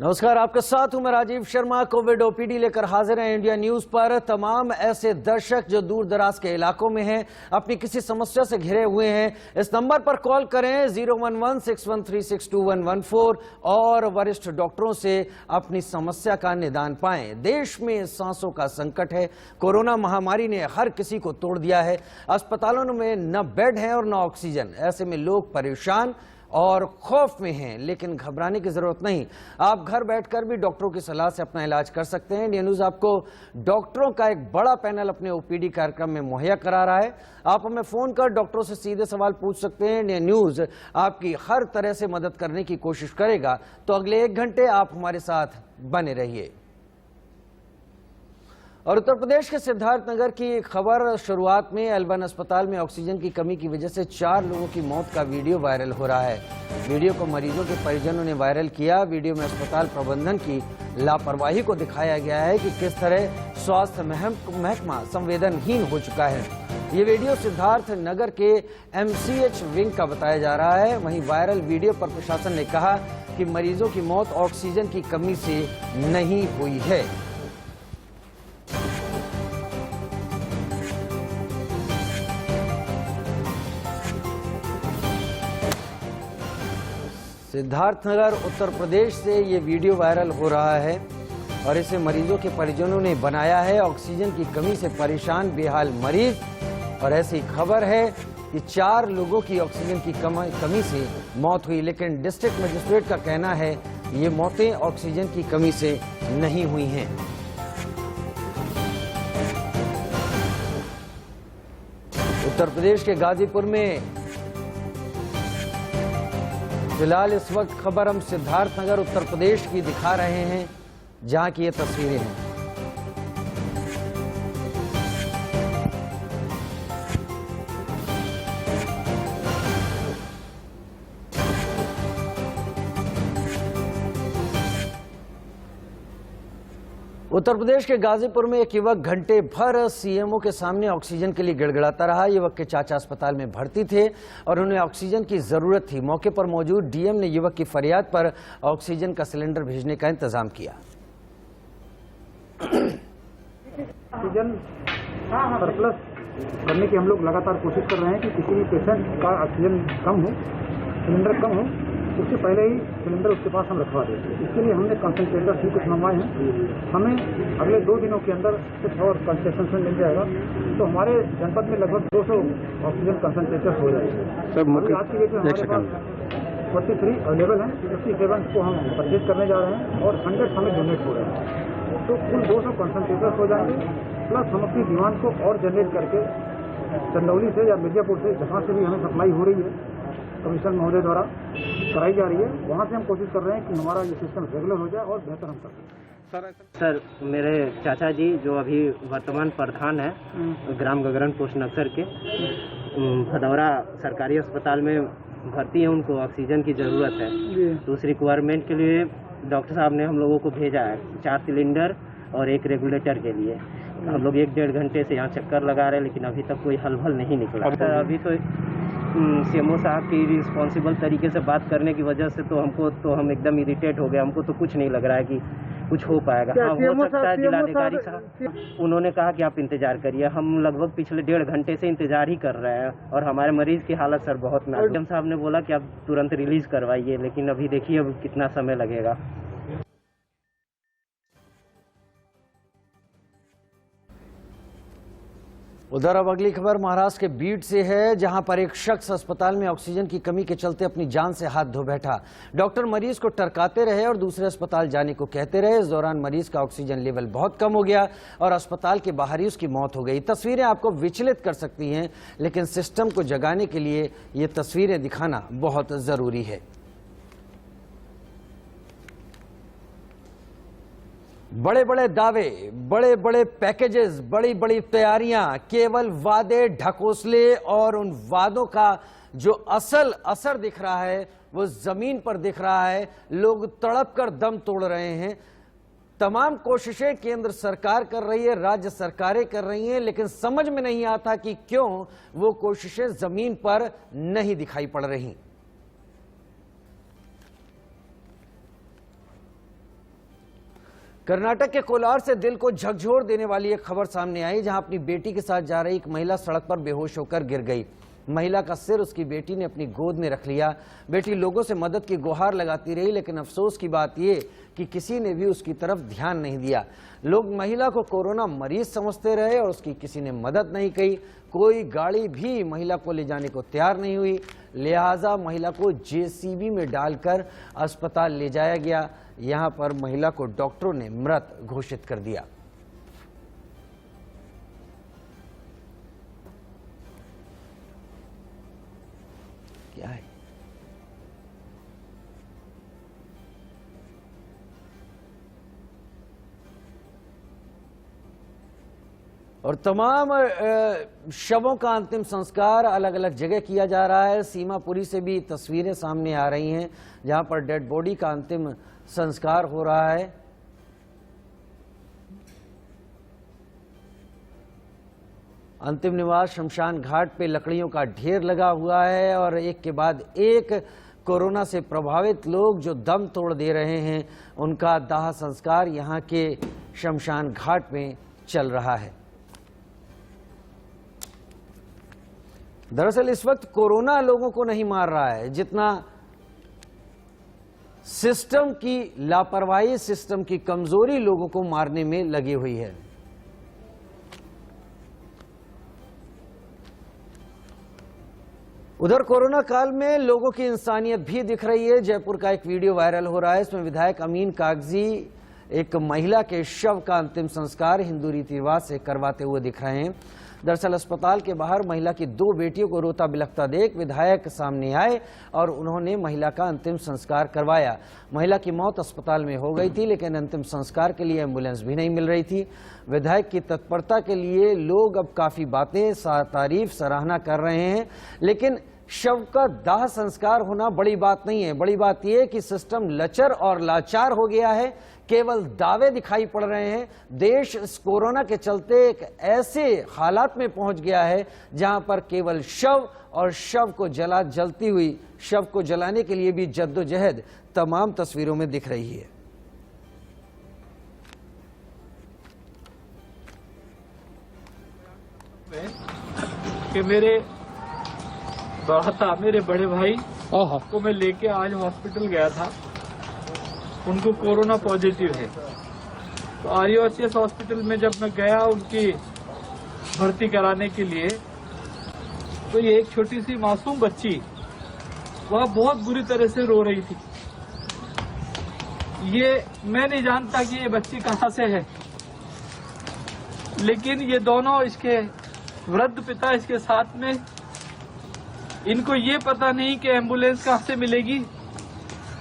नमस्कार, आपके साथ हूं मैं राजीव शर्मा। कोविड ओपीडी लेकर हाजिर हैं इंडिया न्यूज पर। तमाम ऐसे दर्शक जो दूर दराज के इलाकों में हैं, अपनी किसी समस्या से घिरे हुए हैं, इस नंबर पर कॉल करें 01161362114 और वरिष्ठ डॉक्टरों से अपनी समस्या का निदान पाएं। देश में सांसों का संकट है। कोरोना महामारी ने हर किसी को तोड़ दिया है। अस्पतालों में न बेड है और न ऑक्सीजन। ऐसे में लोग परेशान और खौफ में हैं, लेकिन घबराने की जरूरत नहीं। आप घर बैठकर भी डॉक्टरों की सलाह से अपना इलाज कर सकते हैं। इंडिया न्यूज आपको डॉक्टरों का एक बड़ा पैनल अपने ओपीडी कार्यक्रम में मुहैया करा रहा है। आप हमें फोन कर डॉक्टरों से सीधे सवाल पूछ सकते हैं। इंडिया न्यूज आपकी हर तरह से मदद करने की कोशिश करेगा, तो अगले 1 घंटे आप हमारे साथ बने रहिए। और उत्तर प्रदेश के सिद्धार्थनगर की खबर शुरुआत में। एल्बन अस्पताल में ऑक्सीजन की कमी की वजह से 4 लोगों की मौत का वीडियो वायरल हो रहा है। वीडियो को मरीजों के परिजनों ने वायरल किया। वीडियो में अस्पताल प्रबंधन की लापरवाही को दिखाया गया है कि किस तरह स्वास्थ्य महकमा संवेदनहीन हो चुका है। ये वीडियो सिद्धार्थनगर के MCH विंग का बताया जा रहा है। वहीं वायरल वीडियो पर प्रशासन ने कहा कि मरीजों की मौत ऑक्सीजन की कमी से नहीं हुई है। सिद्धार्थनगर उत्तर प्रदेश से ये वीडियो वायरल हो रहा है और इसे मरीजों के परिजनों ने बनाया है। ऑक्सीजन की कमी से परेशान बेहाल मरीज, और ऐसी खबर है कि 4 लोगों की ऑक्सीजन की कमी से मौत हुई, लेकिन डिस्ट्रिक्ट मजिस्ट्रेट का कहना है ये मौतें ऑक्सीजन की कमी से नहीं हुई हैं। उत्तर प्रदेश के गाजीपुर में फिलहाल इस वक्त खबर हम सिद्धार्थनगर उत्तर प्रदेश की दिखा रहे हैं, जहां की ये तस्वीरें हैं। उत्तर प्रदेश के गाजीपुर में एक युवक घंटे भर CMO के सामने ऑक्सीजन के लिए गिड़गिड़ाता रहा। युवक के चाचा अस्पताल में भर्ती थे और उन्हें ऑक्सीजन की जरूरत थी। मौके पर मौजूद DM ने युवक की फरियाद पर ऑक्सीजन का सिलेंडर भेजने का इंतजाम किया। ऑक्सीजन सरप्लस करने की हम लोग लगातार कोशिश कर रहे हैं कि किसी भी पेशेंट का ऑक्सीजन कम हो, सिलेंडर कम हो, उससे पहले ही सिलेंडर उसके पास हम रखवा देते हैं। इसके लिए हमने कंसंट्रेटर्स भी कुछ मंगवाए हैं। हमें अगले 2 दिनों के अंदर कुछ और कंसेशन मिल जाएगा, तो हमारे जनपद में लगभग 200 ऑक्सीजन कंसंट्रेटर्स हो जाएंगे। सर आज की डेट में हमारे पास 43 अवेलेबल हैं। 57 को हम परचेज करने जा रहे हैं और 100 हमें डोनेट हो रहे हैं। तो कुल 200 कंसंट्रेटर्स हो जाएंगे, प्लस हम अपनी डिमांड को और जनरेट करके चंदौली से या मिर्जापुर से जहाँ से भी हमें सप्लाई हो रही है, कमिश्नर महोदय द्वारा कराई जा रही है, वहाँ से हम कोशिश कर रहे हैं कि हमारा ये सिस्टम रेगुलर हो जाए और बेहतर हम कर सकें। सर, मेरे चाचा जी जो अभी वर्तमान प्रधान है ग्राम गगरन पोस्ट नक्सर के, भदौरा सरकारी अस्पताल में भर्ती है, उनको ऑक्सीजन की ज़रूरत है। तो उस रिक्वायरमेंट के लिए डॉक्टर साहब ने हम लोगों को भेजा है 4 सिलेंडर और 1 रेगुलेटर के लिए। हम लोग 1-1.5 घंटे से यहाँ चक्कर लगा रहे हैं, लेकिन अभी तक कोई हल नहीं निकला। सर अभी तो CMO साहब की रिस्पॉन्सिबल तरीके से बात करने की वजह से तो हम एकदम इरिटेट हो गए। हमको तो कुछ नहीं लग रहा है कि कुछ हो पाएगा। हाँ, हो सकता है जिलाधिकारी साहब, उन्होंने कहा कि आप इंतजार करिए। हम लगभग पिछले 1.5 घंटे से इंतजार ही कर रहे हैं और हमारे मरीज की हालत सर बहुत नाजुक है। साहब ने बोला कि आप तुरंत रिलीज करवाइए, लेकिन अभी देखिए अब कितना समय लगेगा। उधर अब अगली खबर महाराष्ट्र के बीड से है, जहां पर एक शख्स अस्पताल में ऑक्सीजन की कमी के चलते अपनी जान से हाथ धो बैठा। डॉक्टर मरीज को टरकाते रहे और दूसरे अस्पताल जाने को कहते रहे। इस दौरान मरीज का ऑक्सीजन लेवल बहुत कम हो गया और अस्पताल के बाहर ही उसकी मौत हो गई। तस्वीरें आपको विचलित कर सकती हैं, लेकिन सिस्टम को जगाने के लिए ये तस्वीरें दिखाना बहुत जरूरी है। बड़े बड़े दावे, बड़े बड़े पैकेजेस, बड़ी बड़ी तैयारियां, केवल वादे ढकोसले, और उन वादों का जो असल असर दिख रहा है वो जमीन पर दिख रहा है। लोग तड़प कर दम तोड़ रहे हैं। तमाम कोशिशें केंद्र सरकार कर रही है, राज्य सरकारें कर रही हैं, लेकिन समझ में नहीं आता कि क्यों वो कोशिशें जमीन पर नहीं दिखाई पड़ रही। कर्नाटक के कोलार से दिल को झकझोर देने वाली एक खबर सामने आई, जहां अपनी बेटी के साथ जा रही एक महिला सड़क पर बेहोश होकर गिर गई। महिला का सिर उसकी बेटी ने अपनी गोद में रख लिया। बेटी लोगों से मदद की गुहार लगाती रही, लेकिन अफसोस की बात यह कि किसी ने भी उसकी तरफ ध्यान नहीं दिया। लोग महिला को कोरोना मरीज समझते रहे और उसकी किसी ने मदद नहीं की। कोई गाड़ी भी महिला को ले जाने को तैयार नहीं हुई, लिहाजा महिला को जेसीबी में डालकर अस्पताल ले जाया गया। यहां पर महिला को डॉक्टरों ने मृत घोषित कर दिया। क्या है और तमाम शवों का अंतिम संस्कार अलग अलग जगह किया जा रहा है। सीमापुरी से भी तस्वीरें सामने आ रही हैं, जहां पर डेड बॉडी का अंतिम संस्कार हो रहा है। अंतिम निवास शमशान घाट पे लकड़ियों का ढेर लगा हुआ है और एक के बाद एक कोरोना से प्रभावित लोग जो दम तोड़ दे रहे हैं, उनका दाह संस्कार यहां के शमशान घाट में चल रहा है। दरअसल इस वक्त कोरोना लोगों को नहीं मार रहा है, जितना सिस्टम की लापरवाही, सिस्टम की कमजोरी लोगों को मारने में लगी हुई है। उधर कोरोना काल में लोगों की इंसानियत भी दिख रही है। जयपुर का एक वीडियो वायरल हो रहा है। इसमें विधायक अमीन कागजी एक महिला के शव का अंतिम संस्कार हिंदू रीति रिवाज से करवाते हुए दिख रहे हैं। दरअसल अस्पताल के बाहर महिला की 2 बेटियों को रोता बिलखता देख विधायक सामने आए और उन्होंने महिला का अंतिम संस्कार करवाया। महिला की मौत अस्पताल में हो गई थी, लेकिन अंतिम संस्कार के लिए एम्बुलेंस भी नहीं मिल रही थी। विधायक की तत्परता के लिए लोग अब काफी बातें, तारीफ, सराहना कर रहे हैं, लेकिन शव का दाह संस्कार होना बड़ी बात नहीं है। बड़ी बात यह है कि सिस्टम लचर और लाचार हो गया है। केवल दावे दिखाई पड़ रहे हैं। देश इस कोरोना के चलते एक ऐसे हालात में पहुंच गया है जहां पर केवल शव और शव को जलती हुई शव को जलाने के लिए भी जद्दोजहद तमाम तस्वीरों में दिख रही है। कि मेरे बड़े भाई को मैं लेके आज हॉस्पिटल गया था, उनको कोरोना पॉजिटिव है। तो आरयूएसएस हॉस्पिटल में जब मैं गया उनकी भर्ती कराने के लिए, तो ये एक छोटी सी मासूम बच्ची वह बहुत बुरी तरह से रो रही थी। ये मैं नहीं जानता कि ये बच्ची कहाँ से है, लेकिन ये दोनों इसके वृद्ध पिता इसके साथ में, इनको ये पता नहीं कि एम्बुलेंस कहाँ से मिलेगी,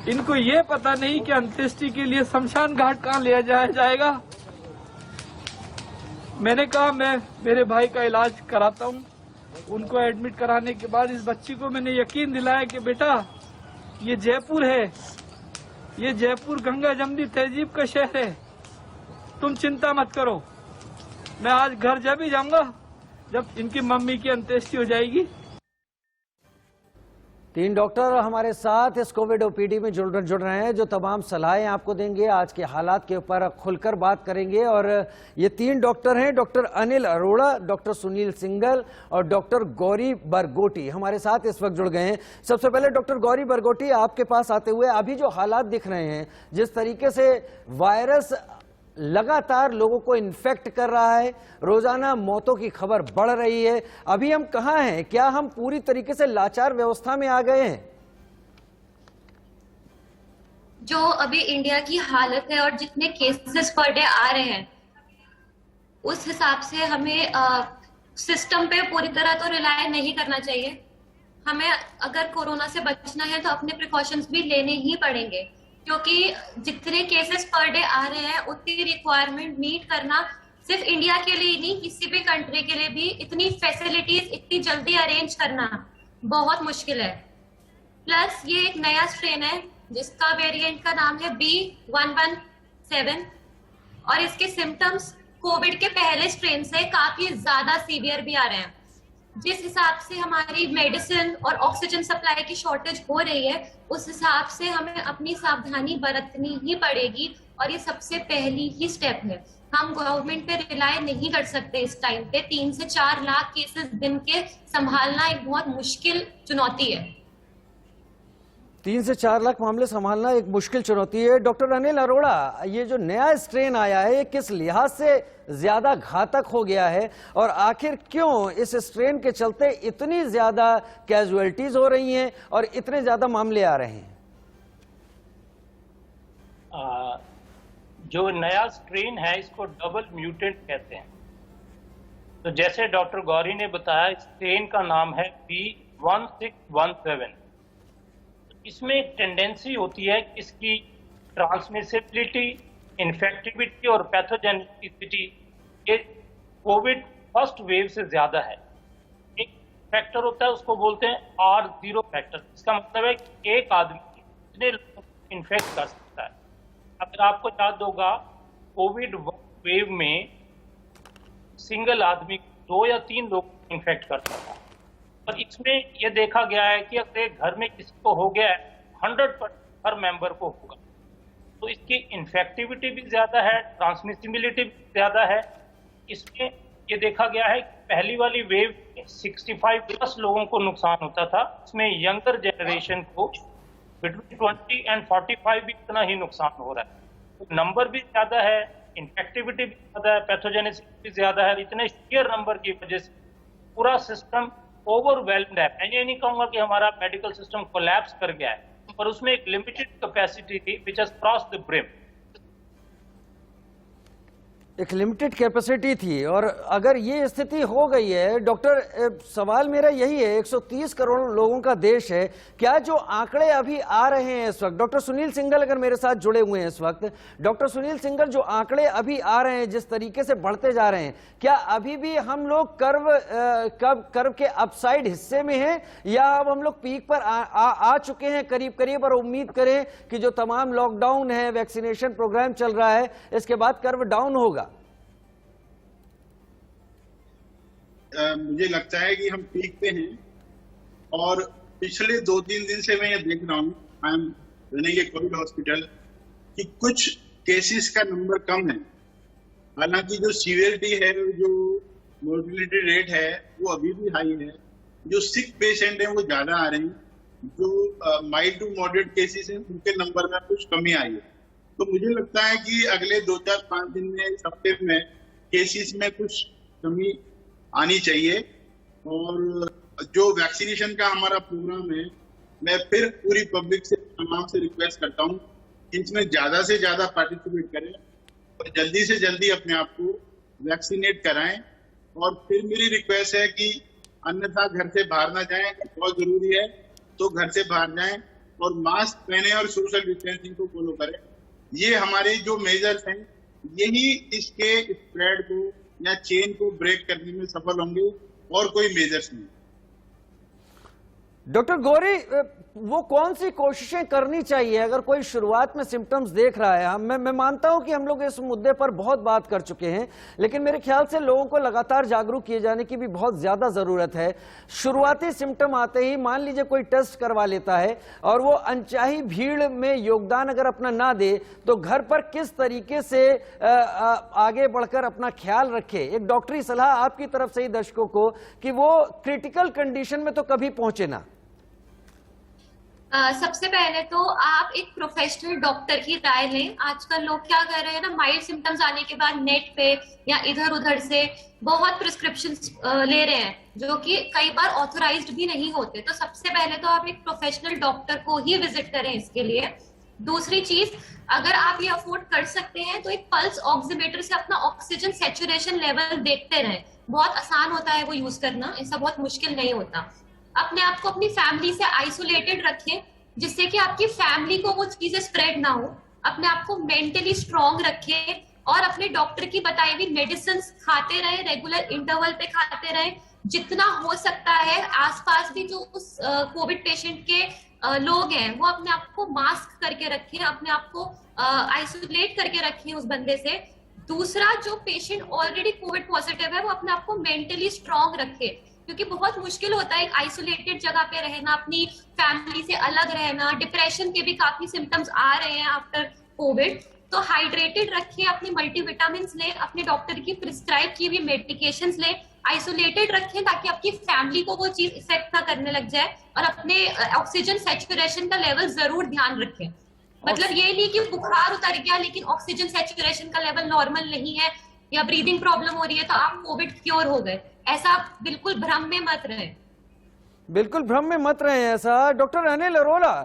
इनको ये पता नहीं कि अंत्येष्टि के लिए शमशान घाट कहाँ ले जाया जाएगा। मैंने कहा मैं मेरे भाई का इलाज कराता हूँ। उनको एडमिट कराने के बाद इस बच्ची को मैंने यकीन दिलाया कि बेटा ये जयपुर है, ये जयपुर गंगा जमुनी तहजीब का शहर है, तुम चिंता मत करो। मैं आज घर जब ही जाऊंगा जब इनकी मम्मी की अंत्येष्टि हो जाएगी। 3 डॉक्टर हमारे साथ इस कोविड ओपीडी में जुड़ रहे हैं, जो तमाम सलाहें आपको देंगे, आज के हालात के ऊपर खुलकर बात करेंगे। और ये 3 डॉक्टर हैं, doctor Anil Arora, doctor Sunil single और डॉक्टर गौरी बरगोटी हमारे साथ इस वक्त जुड़ गए हैं। सबसे पहले डॉक्टर गौरी बरगोटी, आपके पास आते हुए अभी जो हालात दिख रहे हैं, जिस तरीके से वायरस लगातार लोगों को इन्फेक्ट कर रहा है, रोजाना मौतों की खबर बढ़ रही है, अभी हम कहां हैं? क्या हम पूरी तरीके से लाचार व्यवस्था में आ गए हैं? जो अभी इंडिया की हालत है और जितने केसेस पर डे आ रहे हैं, उस हिसाब से हमें सिस्टम पे पूरी तरह तो रिलाय नहीं करना चाहिए। हमें अगर कोरोना से बचना है तो अपने प्रिकॉशंस भी लेने ही पड़ेंगे, क्योंकि जितने केसेस पर डे आ रहे हैं उतनी रिक्वायरमेंट मीट करना सिर्फ इंडिया के लिए नहीं, किसी भी कंट्री के लिए भी इतनी फैसिलिटीज इतनी जल्दी अरेंज करना बहुत मुश्किल है। प्लस ये एक नया स्ट्रेन है जिसका वेरिएंट का नाम है B117 और इसके सिम्टम्स कोविड के पहले स्ट्रेन से काफी ज्यादा सीवियर भी आ रहे हैं। जिस हिसाब से हमारी मेडिसिन और ऑक्सीजन सप्लाई की शॉर्टेज हो रही है, उस हिसाब से हमें अपनी सावधानी बरतनी ही पड़ेगी और ये सबसे पहली ही स्टेप है। हम गवर्नमेंट पे रिलाय नहीं कर सकते इस टाइम पे। 3 से 4 लाख केसेस दिन के संभालना एक बहुत मुश्किल चुनौती है। 3 से 4 लाख मामले संभालना एक मुश्किल चुनौती है। डॉक्टर अनिल अरोड़ा, ये जो नया स्ट्रेन आया है, ये किस लिहाज से ज्यादा घातक हो गया है और आखिर क्यों इस स्ट्रेन के चलते इतनी ज्यादा कैजुअलिटीज हो रही हैं और इतने ज्यादा मामले आ रहे हैं? जो नया स्ट्रेन है इसको डबल म्यूटेंट कहते हैं। तो जैसे डॉक्टर गौरी ने बताया, स्ट्रेन का नाम है B1617। इसमें एक टेंडेंसी होती है कि इसकी ट्रांसमिसिबिलिटी, इन्फेक्टिविटी और पैथोजेनिसिटी ये कोविड फर्स्ट वेव से ज्यादा है। एक फैक्टर होता है, उसको बोलते हैं R0 फैक्टर। इसका मतलब है कि एक आदमी कितने लोगों को इन्फेक्ट कर सकता है। अगर आपको याद होगा, कोविड वेव में सिंगल आदमी 2 या 3 लोग इन्फेक्ट करता था, और इसमें यह देखा गया है कि अगर एक घर में किसी को हो गया है, 100% हर मेंबर को होगा। तो इसकी इन्फेक्टिविटी भी ज्यादा है, ट्रांसमिसिबिलिटी भी ज्यादा है। इसमें ये देखा गया है कि पहली वाली वेव 65+ लोगों को नुकसान होता था। इसमें यंगर जनरेशन को बिटवीन 20 और 45 भी इतना ही नुकसान हो रहा है। तो नंबर भी ज्यादा है, इन्फेक्टिविटी भी ज्यादा है, पैथोजेनिसिटी भी ज्यादा है। इतने शेयर नंबर की वजह से पूरा सिस्टम ओवरवेल्म्ड है। मैं ये नहीं कहूंगा कि हमारा मेडिकल सिस्टम कोलैप्स कर गया है, पर उसमें एक लिमिटेड कैपेसिटी थी which has crossed the brim. एक लिमिटेड कैपेसिटी थी और अगर ये स्थिति हो गई है, डॉक्टर, सवाल मेरा यही है, 130 करोड़ लोगों का देश है, क्या जो आंकड़े अभी आ रहे हैं इस वक्त, डॉक्टर सुनील सिंघल अगर मेरे साथ जुड़े हुए हैं इस वक्त, डॉक्टर सुनील सिंघल, जो आंकड़े अभी आ रहे हैं, जिस तरीके से बढ़ते जा रहे हैं, क्या अभी भी हम लोग कर्व के अपसाइड हिस्से में हैं या अब हम लोग पीक पर आ चुके हैं करीब करीब, और उम्मीद करें कि जो तमाम लॉकडाउन है, वैक्सीनेशन प्रोग्राम चल रहा है, इसके बाद कर्व डाउन होगा? मुझे लगता है कि हम पीक पे हैं, और पिछले 2-3 दिन से मैं ये देख रहा हूँ, I am running A Covid hospital, कि कुछ केसेस का नंबर कम है। हालांकि जो सीवियरिटी है, जो मोर्बिलिटी रेट है, वो अभी भी हाई है। जो सिक पेशेंट है वो ज्यादा आ रहे हैं। जो माइल्ड टू मॉडरेट केसेस हैं, उनके नंबर में कुछ कमी आई है। तो मुझे लगता है कि अगले 2-4-5 दिन में, इस हफ्ते में केसेस में कुछ कमी आनी चाहिए। और जो वैक्सीनेशन का हमारा प्रोग्राम है, मैं फिर पूरी पब्लिक से, तमाम से रिक्वेस्ट करता हूँ कि इसमें ज्यादा से ज्यादा पार्टिसिपेट करें और जल्दी से जल्दी अपने आप को वैक्सीनेट कराएं। और फिर मेरी रिक्वेस्ट है कि अन्यथा घर से बाहर ना जाएं, बहुत जरूरी है तो घर से बाहर जाएं और मास्क पहने और सोशल डिस्टेंसिंग को फॉलो करें। ये हमारे जो मेजर्स हैं, यही इसके स्प्रेड को या चेन को ब्रेक करने में सफल होंगे, और कोई मेजर्स नहीं। डॉक्टर गौरी, वो कौन सी कोशिशें करनी चाहिए अगर कोई शुरुआत में सिम्टम्स देख रहा है? मैं मानता हूं कि हम लोग इस मुद्दे पर बहुत बात कर चुके हैं, लेकिन मेरे ख्याल से लोगों को लगातार जागरूक किए जाने की भी बहुत ज्यादा जरूरत है। शुरुआती सिम्टम आते ही मान लीजिए कोई टेस्ट करवा लेता है और वो अनचाही भीड़ में योगदान अगर अपना ना दे, तो घर पर किस तरीके से आगे बढ़कर अपना ख्याल रखे? एक डॉक्टरी सलाह आपकी तरफ से ही दर्शकों को कि वो क्रिटिकल कंडीशन में तो कभी पहुंचे ना। सबसे पहले तो आप एक प्रोफेशनल डॉक्टर की राय लें। आजकल लोग क्या कर रहे हैं ना, माइल्ड सिम्टम्स आने के बाद नेट पे या इधर उधर से बहुत प्रिस्क्रिप्शंस ले रहे हैं, जो कि कई बार ऑथोराइज्ड भी नहीं होते। तो सबसे पहले तो आप एक प्रोफेशनल डॉक्टर को ही विजिट करें इसके लिए। दूसरी चीज, अगर आप ये अफोर्ड कर सकते हैं तो एक पल्स ऑक्सीमीटर से अपना ऑक्सीजन सैचुरेशन लेवल देखते रहें। बहुत आसान होता है वो यूज करना, ऐसा बहुत मुश्किल नहीं होता। अपने आप को अपनी फैमिली से आइसोलेटेड रखें, जिससे कि आपकी फैमिली को वो चीजें स्प्रेड ना हो। अपने आप को मेंटली स्ट्रॉन्ग रखें और अपने डॉक्टर की बताई हुई मेडिसिन खाते रहे, रेगुलर इंटरवल पे खाते रहे। जितना हो सकता है आसपास भी जो उस कोविड पेशेंट के लोग हैं, वो अपने आप को मास्क करके रखें, अपने आप को आइसोलेट करके रखें उस बंदे से। दूसरा, जो पेशेंट ऑलरेडी कोविड पॉजिटिव है, वो अपने आप को मेंटली स्ट्रॉन्ग रखे, क्योंकि बहुत मुश्किल होता है एक आइसोलेटेड जगह पे रहना, अपनी फैमिली से अलग रहना। डिप्रेशन के भी काफी सिम्टम्स आ रहे हैं आफ्टर कोविड। तो हाइड्रेटेड रखें, अपने मल्टीविटामिन लें, अपने डॉक्टर की प्रिस्क्राइब की हुई मेडिकेशंस लें, आइसोलेटेड रखें ताकि आपकी फैमिली को वो चीज इफेक्ट ना करने लग जाए, और अपने ऑक्सीजन सैचुरेशन का लेवल जरूर ध्यान रखें। मतलब ये नहीं कि बुखार उतर गया लेकिन ऑक्सीजन सैचुरेशन का लेवल नॉर्मल नहीं है या ब्रीदिंग प्रॉब्लम हो रही है तो आप कोविड क्योर हो गए, ऐसा आप बिल्कुल भ्रम में मत रहे। बिल्कुल भ्रम में मत रहे ऐसा। डॉक्टर अनिल अरोड़ा,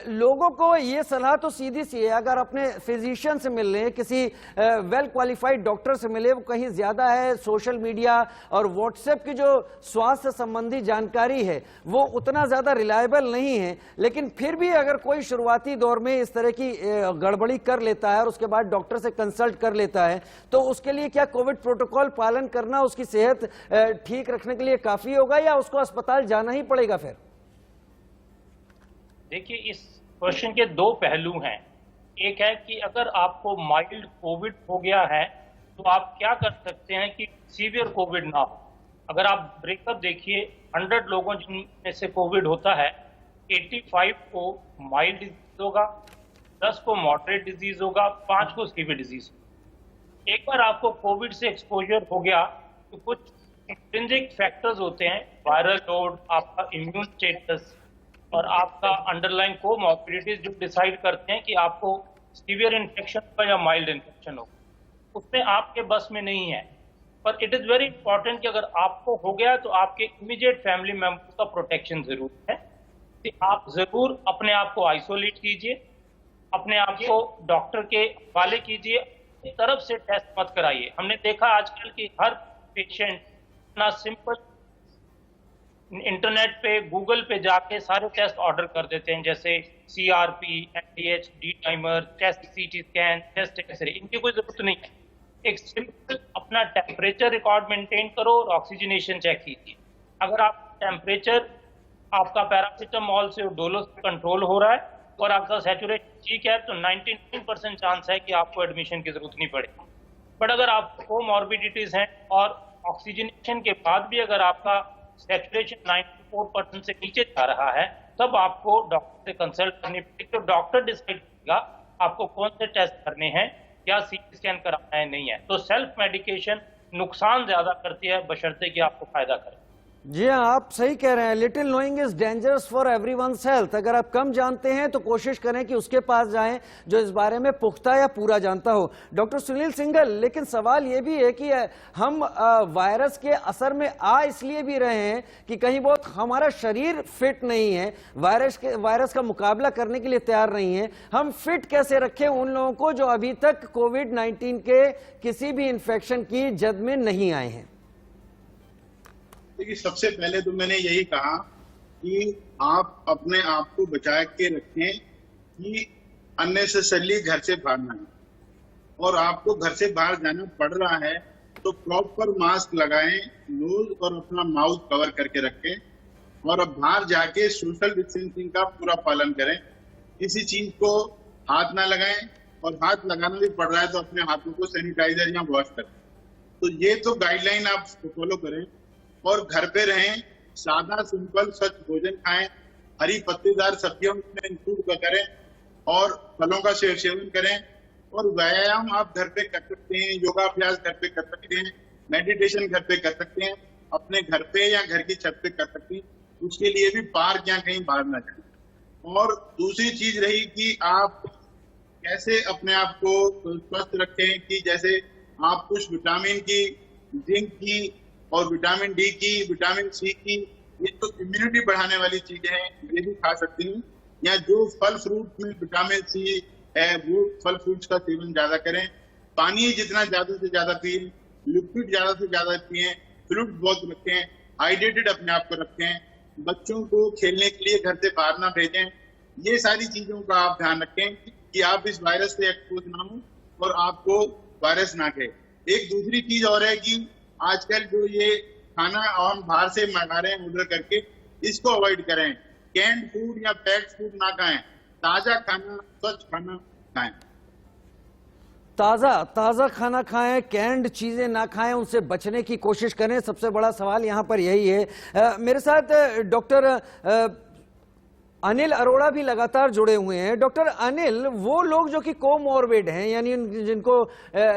लोगों को ये सलाह तो सीधी सी है, अगर अपने फिजिशियन से मिल लें, किसी वेल क्वालिफाइड डॉक्टर से मिले, वो कहीं ज्यादा है। सोशल मीडिया और व्हाट्सएप की जो स्वास्थ्य संबंधी जानकारी है वो उतना ज्यादा रिलायबल नहीं है, लेकिन फिर भी अगर कोई शुरुआती दौर में इस तरह की गड़बड़ी कर लेता है और उसके बाद डॉक्टर से कंसल्ट कर लेता है, तो उसके लिए क्या कोविड प्रोटोकॉल पालन करना उसकी सेहत ठीक रखने के लिए काफी होगा या उसको अस्पताल जाना ही पड़ेगा? फिर देखिए, इस क्वेश्चन के दो पहलू हैं। एक है कि अगर आपको माइल्ड कोविड हो गया है तो आप क्या कर सकते हैं कि सीवियर कोविड ना हो। अगर आप ब्रेकअप देखिए, 100 लोगों जिनमें से कोविड होता है, 85 को माइल्ड डिजीज होगा, 10 को मॉडरेट डिजीज होगा, 5 को सीवियर डिजीज। एक बार आपको कोविड से एक्सपोजर हो गया तो कुछ इंट्रिंसिक फैक्टर्स होते हैं, वायरल लोड, आपका इम्यून स्टेटस और आपका अंडरलाइन कोमॉर्बिडिटीज, जो डिसाइड करते हैं कि आपको सीवियर इन्फेक्शन होगा या माइल्ड इन्फेक्शन होगा। उसमें आपके बस में नहीं है, पर इट इज़ वेरी इंपॉर्टेंट कि अगर आपको हो गया तो आपके इमीडिएट फैमिली मेंबर्स का प्रोटेक्शन जरूर है कि आप जरूर अपने आप को आइसोलेट कीजिए, अपने आप को डॉक्टर के हवाले कीजिए, तरफ से टेस्ट मत कराइए। हमने देखा आजकल कि हर पेशेंट अपना सिंपल इंटरनेट पे, गूगल पे जाके सारे टेस्ट ऑर्डर कर देते हैं, जैसे CRP, NDH, D dimer, chest CT scan, chest x ray. इनकी कोई जरूरत नहीं है। एक सिंपल अपना टेम्परेचर रिकॉर्ड मेंटेन करो और ऑक्सीजनेशन चेक कीजिए। अगर आप टेम्परेचर आपका पैरासीटामोल से और डोलो से कंट्रोल हो रहा है और आपका सैचुरेशन ठीक है तो 99% चांस है कि आपको एडमिशन की जरूरत नहीं पड़ेगी। बट अगर आप कोमॉर्बिडिटीज हैं और ऑक्सीजनेशन के बाद भी अगर आपका सैचुरेशन 94% से नीचे जा रहा है, तब आपको डॉक्टर से कंसल्ट करनी पड़ेगी। तो डॉक्टर डिसाइड करेगा आपको कौन से टेस्ट करने हैं, क्या CT स्कैन कराना है, नहीं है। तो सेल्फ मेडिकेशन नुकसान ज्यादा करती है बशर्ते कि आपको फायदा करे। जी हाँ, आप सही कह रहे हैं। Little knowing is dangerous for everyone's health. अगर आप कम जानते हैं तो कोशिश करें कि उसके पास जाएं जो इस बारे में पुख्ता या पूरा जानता हो। डॉक्टर सुनील सिंघल, लेकिन सवाल ये भी है कि हम वायरस के असर में आ इसलिए भी रहे हैं कि कहीं बहुत हमारा शरीर फिट नहीं है, वायरस का मुकाबला करने के लिए तैयार नहीं है। हम फिट कैसे रखें उन लोगों को जो अभी तक कोविड-19 के किसी भी इन्फेक्शन की जद में नहीं आए हैं? देखिए, सबसे पहले तो मैंने यही कहा कि आप अपने आप को बचा के रखें कि अननेसेसरली घर से बाहर ना जाए, और आपको घर से बाहर जाना पड़ रहा है तो प्रॉपर मास्क लगाएं, नोज और अपना माउथ कवर करके रखें, और अब बाहर जाके सोशल डिस्टेंसिंग का पूरा पालन करें। किसी चीज को हाथ ना लगाएं, और हाथ लगाना भी पड़ रहा है तो अपने हाथों को सैनिटाइजर या वॉश करें। तो ये तो गाइडलाइन आप फॉलो करें और घर पे रहें, सादा सिंपल स्वच्छ भोजन खाएं, हरी पत्तेदार सब्जियों में इंक्लूड करें और फलों का सेवन करें, और व्यायाम आप घर पे कर सकते हैं, योगाभ्यास घर पे कर सकते हैं, मेडिटेशन घर पे कर सकते हैं, अपने घर पे या घर की छत पे कर सकते हैं। उसके लिए भी पार्क या कहीं बाहर ना जाए। और दूसरी चीज रही कि आप कैसे अपने आप को स्वस्थ रखें, कि जैसे आप कुछ विटामिन की, जिंक की और विटामिन डी की, विटामिन सी की, ये तो इम्यूनिटी बढ़ाने वाली चीजें हैं, ये भी खा सकती हैं। या जो फल फ्रूट में विटामिन सी है वो फल फ्रूट्स का सेवन ज्यादा करें। पानी जितना ज्यादा से ज्यादा पिए, लिक्विड ज्यादा से ज्यादा पिए, फ्लूइड बहुत रखें, हाइड्रेटेड अपने आप को रखें, बच्चों को खेलने के लिए घर से बाहर ना भेजें। ये सारी चीजों का आप ध्यान रखें कि आप इस वायरस से एक्सपोज ना हो और आपको वायरस ना कहे। एक दूसरी चीज और है कि आजकल जो ये खाना हम बाहर से मंगा रहे हैं ऑर्डर करके, इसको अवॉइड करें। कैंड फूड या पैक्ड फूड ना खाएं, ताजा खाना, स्वच्छ खाना खाएं। ताजा खाना खाएं, कैंड चीजें ना खाएं, उनसे बचने की कोशिश करें। सबसे बड़ा सवाल यहाँ पर यही है। मेरे साथ डॉक्टर अनिल अरोड़ा भी लगातार जुड़े हुए हैं। डॉक्टर अनिल, वो लोग जो कि कोमॉर्बिड हैं, यानी जिनको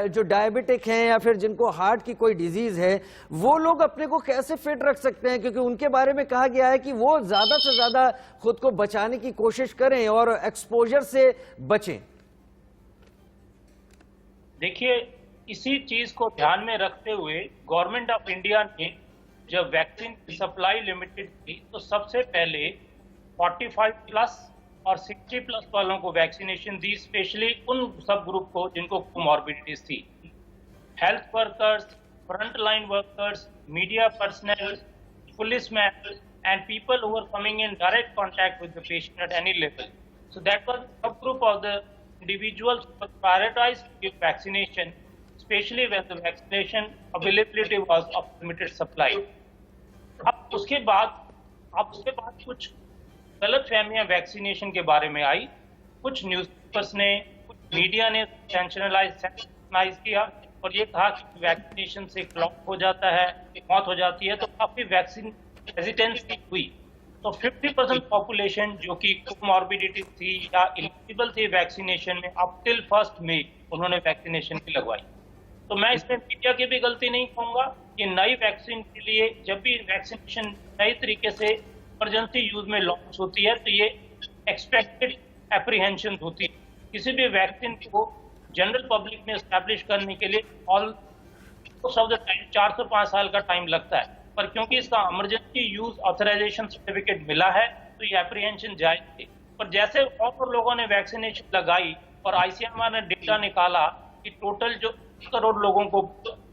जो डायबिटिक हैं या फिर जिनको हार्ट की कोई डिजीज है, वो लोग अपने को कैसे फिट रख सकते हैं? क्योंकि उनके बारे में कहा गया है कि वो ज्यादा से ज्यादा खुद को बचाने की कोशिश करें और एक्सपोजर से बचें। देखिए, इसी चीज को ध्यान में रखते हुए गवर्नमेंट ऑफ इंडिया ने जब वैक्सीन की सप्लाई लिमिटेड की तो सबसे पहले 45 प्लस और 60 प्लस वालों को वैक्सीनेशन दी, स्पेशली उन सब ग्रुप को जिनको कोमॉर्बिडिटीज थी। Health workers, front line workers, media personnel, policeman and people who are coming in direct contact with the patient at any level. So that was a subgroup of the individuals who were prioritized to give vaccination, especially when the vaccination availability was of limited supply. अब उसके बाद कुछ गलत फहमियां vaccination के बारे में आई। कुछ newspapers ने, कुछ मीडिया ने सेंसेशनलाइज किया और ये कहा कि वैक्सीनेशन से क्लॉट हो जाता है, मौत हो जाती है, तो काफी वैक्सीन हेजिटेंसी हुई। तो 50% पॉपुलेशन जो कि कोमॉर्बिडिटी थी या एलिजिबल थी वैक्सीनेशन में, अब टिल 1 मई उन्होंने वैक्सीनेशन की लगवाई। तो मैं इसमें मीडिया की भी गलती नहीं कहूंगा कि नई वैक्सीन के लिए जब भी वैक्सीनेशन नई तरीके से इमरजेंसी यूज में लॉन्च होती है तो ये एक्सपेक्टेड एप्रीहेंशन होती है। किसी भी वैक्सीन को जनरल पब्लिक में एस्टैब्लिश करने के लिए मोस्ट ऑफ द टाइम 4 से 5 साल का टाइम लगता है, पर क्योंकि इसका इमरजेंसी यूज ऑथराइजेशन सर्टिफिकेट मिला है तो ये एप्रीहेंशन जायज थी। पर जैसे और लोगों ने वैक्सीनेशन लगाई और आईसीएमआर ने डेटा निकाला कि टोटल जो 1 करोड़ लोगों को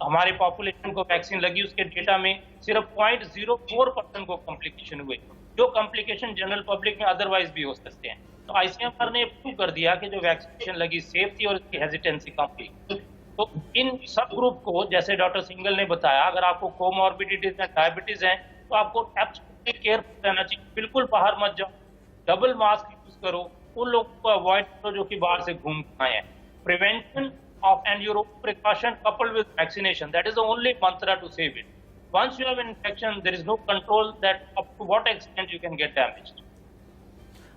हमारे पॉपुलेशन को वैक्सीन लगी, उसके डेटा में सिर्फ 0.04% को कॉम्प्लिकेशन हुए, जो कॉम्प्लिकेशन जनरल पब्लिक में अदरवाइज भी हो सकते हैं। तो आईसीएमआर ने प्रूव कर दिया कि जो वैक्सीनेशन लगी सेफ थी और इसकी हेजिटेंसी कम थी। तो इन सब ग्रुप को, जैसे डॉक्टर सिंगल ने बताया, अगर आपको कोमॉर्बिडिटीज या डायबिटीज है तो आपको एब्सोल्युटली केयरफुल रहना चाहिए। बिल्कुल बाहर मत जाओ, डबल मास्क यूज करो, उन लोगों को अवॉइड करो जो कि बाहर से घूम आए हैं। Prevention of and your own precaution coupled with vaccination, that is the only mantra to save it. Once you have infection, there is no control that up to what extent you can get damaged.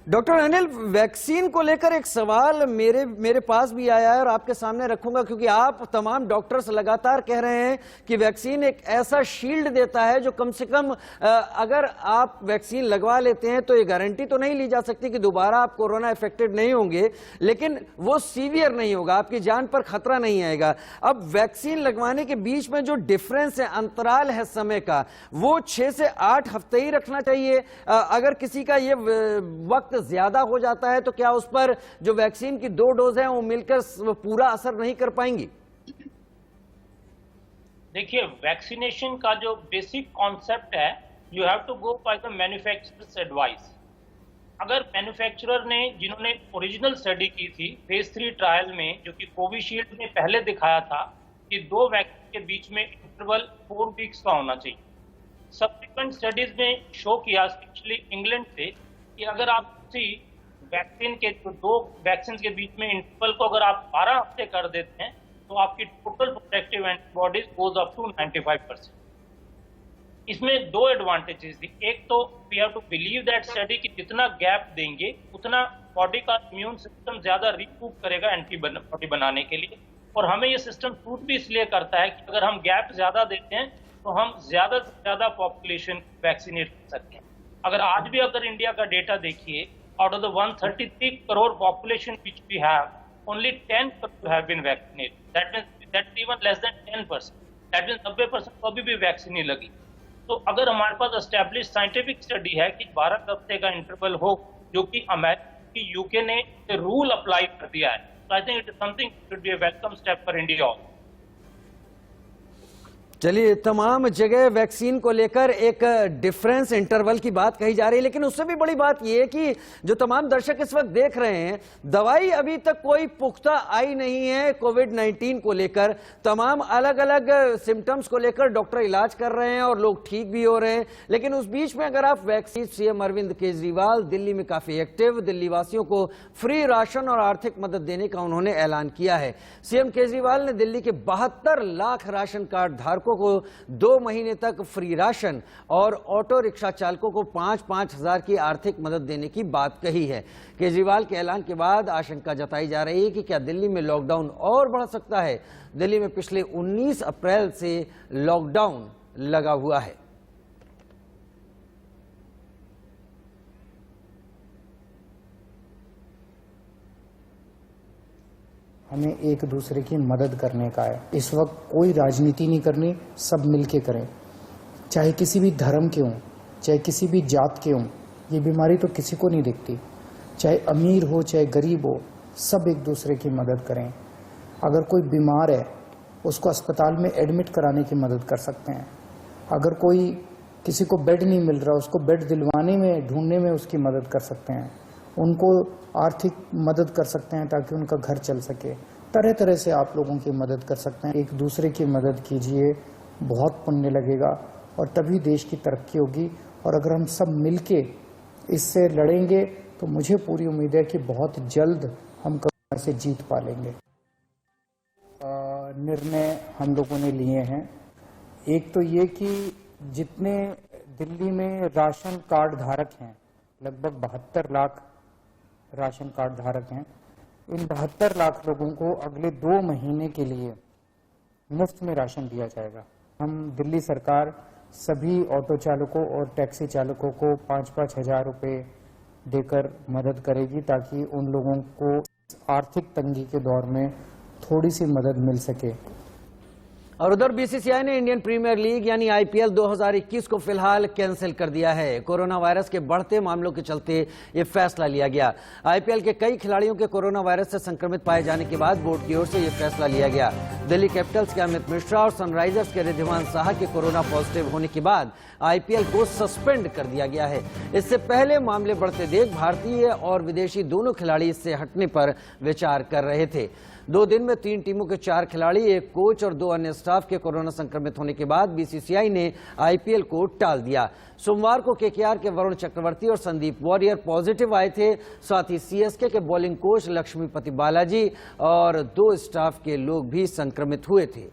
Doctor Anil, vaccine को लेकर एक सवाल मेरे पास भी आया है और आपके सामने रखूंगा, क्योंकि आप तमाम डॉक्टर्स लगातार कह रहे हैं कि वैक्सीन एक ऐसा शील्ड देता है जो कम से कम अगर आप वैक्सीन लगवा लेते हैं तो ये गारंटी तो नहीं ली जा सकती कि दोबारा आप कोरोना इफेक्टेड नहीं होंगे, लेकिन वो सीवियर नहीं होगा, आपकी जान पर खतरा नहीं आएगा। अब वैक्सीन लगवाने के बीच में जो डिफरेंस है, अंतराल है समय का, वो 6 से 8 हफ्ते ही रखना चाहिए। अगर किसी का ये वक्त ज्यादा हो जाता है तो क्या उस पर जो वैक्सीन की 2 डोज है वो मिलकर पूरा असर नहीं कर पाएंगी? देखिए, वैक्सीनेशन का जो बेसिक कॉन्सेप्ट है, you have to go by the manufacturer's advice. अगर मैन्युफैक्चरर ने, जिन्होंने ओरिजिनल स्टडी की थी फेज 3 ट्रायल में, जो कि कोविशील्ड ने पहले दिखाया था कि 2 वैक्सीन के बीच में इंटरवल 4 वीक्स का होना चाहिए, सब्सिक्वेंट स्टडीज में शो किया, स्पेशली इंग्लैंड से, कि अगर आप वैक्सीन के 2 वैक्सीन के बीच में इंटरवल को अगर आप 12 हफ्ते कर देते हैं तो आपकी total protective antibodies goes up to 95%। इसमें 2 एडवांटेजेस थी। एक तो we have to believe that study कि जितना गैप देंगे उतना बॉडी का इम्यून सिस्टम ज्यादा रिकूप करेगा एंटीबॉडी बनाने के लिए, और हमें ये सिस्टम सूट भी इसलिए करता है कि अगर हम गैप ज्यादा देते हैं तो हम ज्यादा से ज्यादा पॉपुलेशन वैक्सीनेट कर सकते हैं। अगर आज भी अगर इंडिया का डेटा देखिए, out of the 133 crore population which we have, only 10 crore have been vaccinated. That means that's even less than 10%. That means 90% को अभी भी वैक्सीन नहीं लगी। तो अगर हमारे पास एस्टैब्लिश साइंटिफिक स्टडी है कि 12 हफ्ते का इंटरवल हो, जो कि अमेरिका की यूके ने रूल अप्लाई कर दिया है, तो I think it is something should be a welcome step for India also. चलिए, तमाम जगह वैक्सीन को लेकर एक डिफरेंस इंटरवल की बात कही जा रही है, लेकिन उससे भी बड़ी बात यह है कि जो तमाम दर्शक इस वक्त देख रहे हैं, दवाई अभी तक कोई पुख्ता आई नहीं है कोविड-19 को लेकर। तमाम अलग अलग सिम्टम्स को लेकर डॉक्टर इलाज कर रहे हैं और लोग ठीक भी हो रहे हैं, लेकिन उस बीच में अगर आप वैक्सीन, सीएम अरविंद केजरीवाल दिल्ली में काफी एक्टिव, दिल्ली वासियों को फ्री राशन और आर्थिक मदद देने का उन्होंने ऐलान किया है। सीएम केजरीवाल ने दिल्ली के 72 लाख राशन कार्ड धारकों ग्राहकों को 2 महीने तक फ्री राशन और ऑटो रिक्शा चालकों को 5-5 हजार की आर्थिक मदद देने की बात कही है। केजरीवाल के ऐलान के बाद आशंका जताई जा रही है कि क्या दिल्ली में लॉकडाउन और बढ़ सकता है। दिल्ली में पिछले 19 अप्रैल से लॉकडाउन लगा हुआ है। हमें एक दूसरे की मदद करने का है। इस वक्त कोई राजनीति नहीं करनी, सब मिलके करें, चाहे किसी भी धर्म के हों, चाहे किसी भी जात के हों। ये बीमारी तो किसी को नहीं दिखती, चाहे अमीर हो चाहे गरीब हो, सब एक दूसरे की मदद करें। अगर कोई बीमार है उसको अस्पताल में एडमिट कराने की मदद कर सकते हैं। अगर कोई किसी को बेड नहीं मिल रहा उसको बेड दिलवाने में, ढूंढने में उसकी मदद कर सकते हैं। उनको आर्थिक मदद कर सकते हैं ताकि उनका घर चल सके। तरह तरह से आप लोगों की मदद कर सकते हैं। एक दूसरे की मदद कीजिए, बहुत पुण्य लगेगा और तभी देश की तरक्की होगी। और अगर हम सब मिलके इससे लड़ेंगे तो मुझे पूरी उम्मीद है कि बहुत जल्द हम कोरोना से जीत पा लेंगे। निर्णय हम लोगों ने लिए हैं। एक तो ये कि जितने दिल्ली में राशन कार्ड धारक हैं, लगभग 72 लाख राशन कार्ड धारक हैं, इन 72 लाख लोगों को अगले 2 महीने के लिए मुफ्त में राशन दिया जाएगा। हम दिल्ली सरकार सभी ऑटो चालकों और टैक्सी चालकों को 5-5 हजार रुपये देकर मदद करेगी ताकि उन लोगों को आर्थिक तंगी के दौर में थोड़ी सी मदद मिल सके। और उधर बीसीसीआई ने इंडियन प्रीमियर लीग यानी आईपीएल 2021 को फिलहाल कैंसिल कर दिया है। कोरोना वायरस के बढ़ते मामलों के चलते ये फैसला लिया गया। आईपीएल के कई खिलाड़ियों के कोरोना वायरस से संक्रमित पाए जाने के बाद बोर्ड की ओर से यह फैसला लिया गया। दिल्ली कैपिटल्स के अमित मिश्रा और सनराइजर्स के रिद्धिमान साहा के कोरोना पॉजिटिव होने के बाद आईपीएल को सस्पेंड कर दिया गया है। इससे पहले मामले बढ़ते देख भारतीय और विदेशी दोनों खिलाड़ी इससे हटने पर विचार कर रहे थे। 2 दिन में 3 टीमों के 4 खिलाड़ी, 1 कोच और 2 अन्य स्टाफ के कोरोना संक्रमित होने के बाद बीसीसीआई ने आईपीएल को टाल दिया। सोमवार को केकेआर के वरुण चक्रवर्ती और संदीप वॉरियर पॉजिटिव आए थे। साथ ही सीएसके के बॉलिंग कोच लक्ष्मीपति बालाजी और 2 स्टाफ के लोग भी संक्रमित हुए थे।